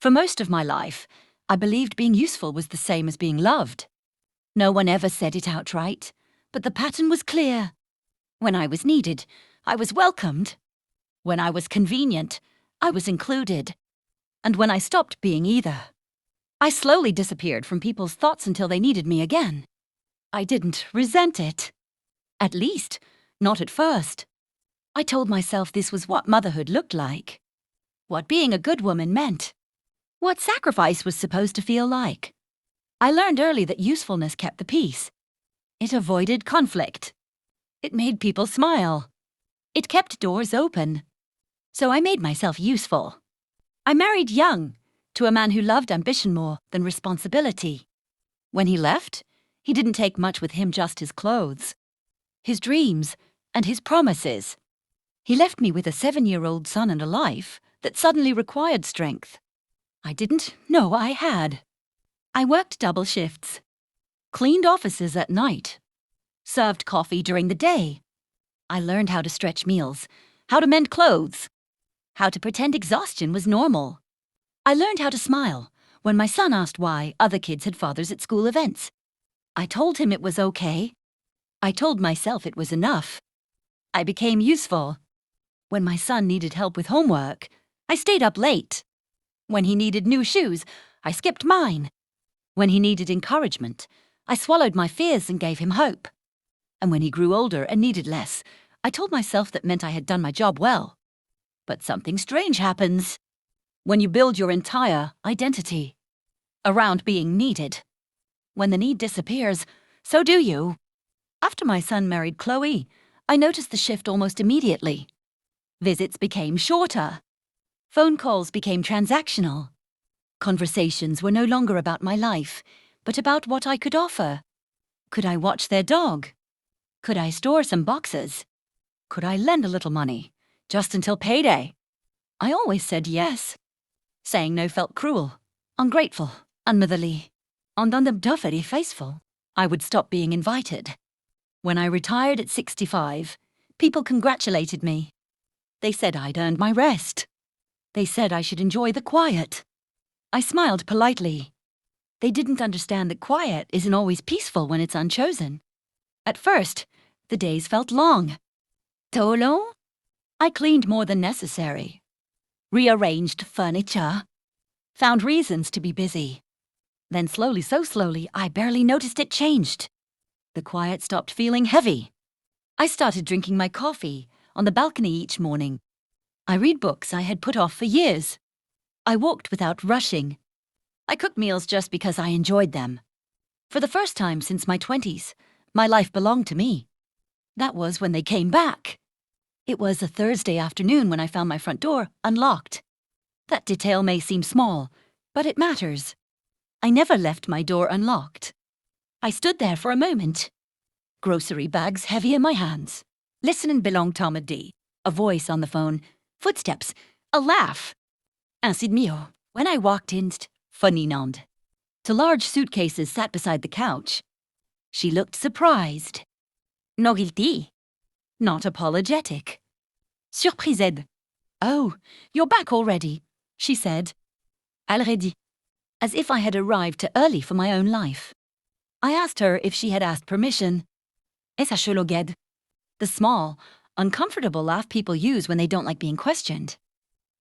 For most of my life, I believed being useful was the same as being loved. No one ever said it outright, but the pattern was clear. When I was needed, I was welcomed. When I was convenient, I was included. And when I stopped being either, I slowly disappeared from people's thoughts until they needed me again. I didn't resent it. At least, not at first. I told myself this was what motherhood looked like, what being a good woman meant, what sacrifice was supposed to feel like. I learned early that usefulness kept the peace. It avoided conflict. It made people smile. It kept doors open. So I made myself useful. I married young, to a man who loved ambition more than responsibility. When he left, he didn't take much with him, just his clothes, his dreams, and his promises. He left me with a 7-year-old son and a life that suddenly required strength. I didn't know I had. I worked double shifts, cleaned offices at night, served coffee during the day. I learned how to stretch meals, how to mend clothes, how to pretend exhaustion was normal. I learned how to smile when my son asked why other kids had fathers at school events. I told him it was okay. I told myself it was enough. I became useful. When my son needed help with homework, I stayed up late. When he needed new shoes, I skipped mine. When he needed encouragement, I swallowed my fears and gave him hope. And when he grew older and needed less, I told myself that meant I had done my job well. But something strange happens when you build your entire identity around being needed. When the need disappears, so do you. After my son married Chloe, I noticed the shift almost immediately. Visits became shorter. Phone calls became transactional. Conversations were no longer about my life, but about what I could offer. Could I watch their dog? Could I store some boxes? Could I lend a little money, just until payday? I always said yes. Saying no felt cruel, ungrateful, unmotherly, and very faithful. I would stop being invited. When I retired at 65, people congratulated me. They said I'd earned my rest. They said I should enjoy the quiet. I smiled politely. They didn't understand that quiet isn't always peaceful when it's unchosen. At first, the days felt long. Too long? I cleaned more than necessary, rearranged furniture, found reasons to be busy. Then slowly, so slowly, I barely noticed it changed. The quiet stopped feeling heavy. I started drinking my coffee on the balcony each morning. I read books I had put off for years. I walked without rushing. I cooked meals just because I enjoyed them. For the first time since my 20s, my life belonged to me. That was when they came back. It was a Thursday afternoon when I found my front door unlocked. That detail may seem small, but it matters. I never left my door unlocked. I stood there for a moment, grocery bags heavy in my hands. Listen belong Tomady. A voice on the phone, footsteps, a laugh. Ainsi de mio. When I walked in, Ferdinand. Two large suitcases sat beside the couch. She looked surprised. No guilty. Not apologetic. Surprised. Oh, you're back already, she said. Already. As if I had arrived too early for my own life. I asked her if she had asked permission. Esa cheloged. The small, uncomfortable laugh people use when they don't like being questioned.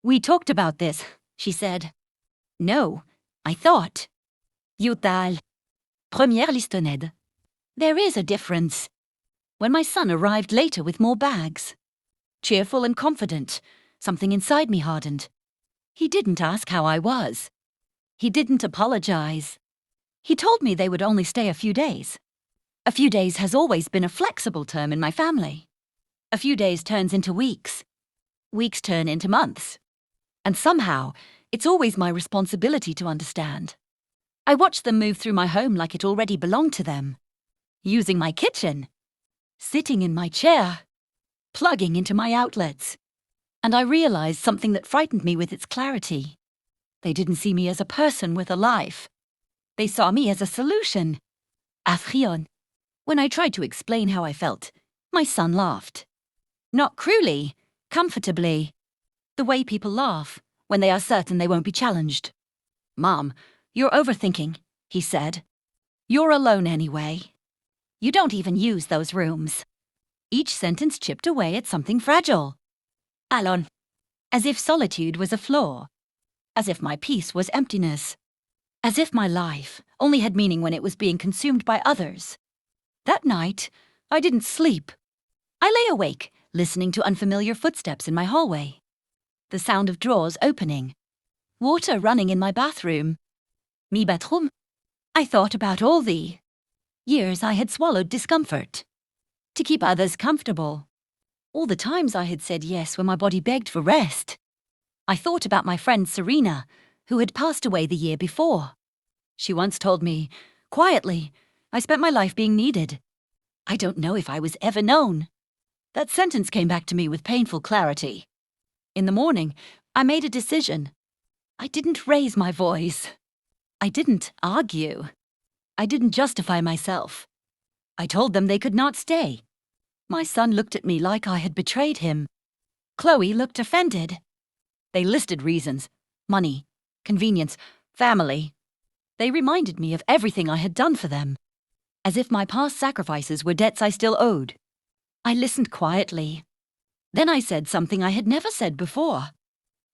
We talked about this, she said. No, I thought. Yutal. Première listonnette. There is a difference. When my son arrived later with more bags, cheerful and confident, something inside me hardened. He didn't ask how I was. He didn't apologize. He told me they would only stay a few days. A few days has always been a flexible term in my family. A few days turns into weeks. Weeks turn into months. And somehow, it's always my responsibility to understand. I watched them move through my home like it already belonged to them. Using my kitchen. Sitting in my chair. Plugging into my outlets. And I realized something that frightened me with its clarity. They didn't see me as a person with a life. They saw me as a solution. Afrion. When I tried to explain how I felt, my son laughed. Not cruelly, comfortably. The way people laugh when they are certain they won't be challenged. Mom, you're overthinking, he said. You're alone anyway. You don't even use those rooms. Each sentence chipped away at something fragile. Allons. As if solitude was a flaw. As if my peace was emptiness. As if my life only had meaning when it was being consumed by others. That night, I didn't sleep. I lay awake, listening to unfamiliar footsteps in my hallway. The sound of drawers opening. Water running in my bathroom. Mi bathroom. I thought about all the years I had swallowed discomfort. To keep others comfortable. All the times I had said yes when my body begged for rest. I thought about my friend Serena, who had passed away the year before. She once told me, quietly, I spent my life being needed. I don't know if I was ever known. That sentence came back to me with painful clarity. In the morning, I made a decision. I didn't raise my voice. I didn't argue. I didn't justify myself. I told them they could not stay. My son looked at me like I had betrayed him. Chloe looked offended. They listed reasons: money, convenience, family. They reminded me of everything I had done for them, as if my past sacrifices were debts I still owed. I listened quietly. Then I said something I had never said before.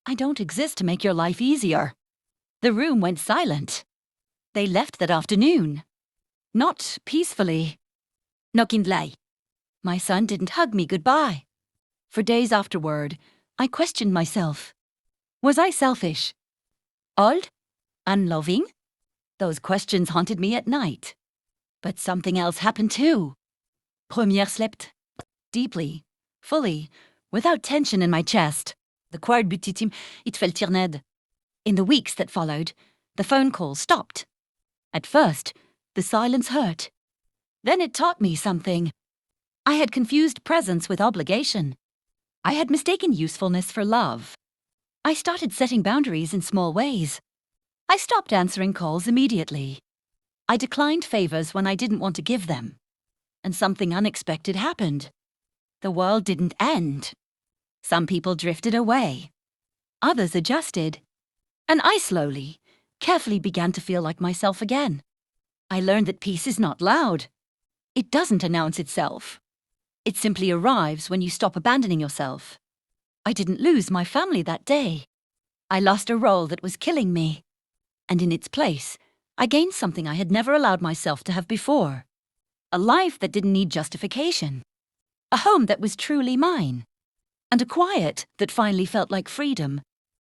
I don't exist to make your life easier. The room went silent. They left that afternoon. Not peacefully. No kindlei. My son didn't hug me goodbye. For days afterward, I questioned myself. Was I selfish? Old? Unloving? Those questions haunted me at night. But something else happened too. Première slept. Deeply, fully, without tension in my chest. The quiet butitim, it felt tirned. In the weeks that followed, the phone calls stopped. At first, the silence hurt. Then it taught me something. I had confused presence with obligation. I had mistaken usefulness for love. I started setting boundaries in small ways. I stopped answering calls immediately. I declined favors when I didn't want to give them. And something unexpected happened. The world didn't end. Some people drifted away. Others adjusted. And I slowly, carefully began to feel like myself again. I learned that peace is not loud. It doesn't announce itself. It simply arrives when you stop abandoning yourself. I didn't lose my family that day. I lost a role that was killing me. And in its place, I gained something I had never allowed myself to have before. A life that didn't need justification. A home that was truly mine. And a quiet that finally felt like freedom,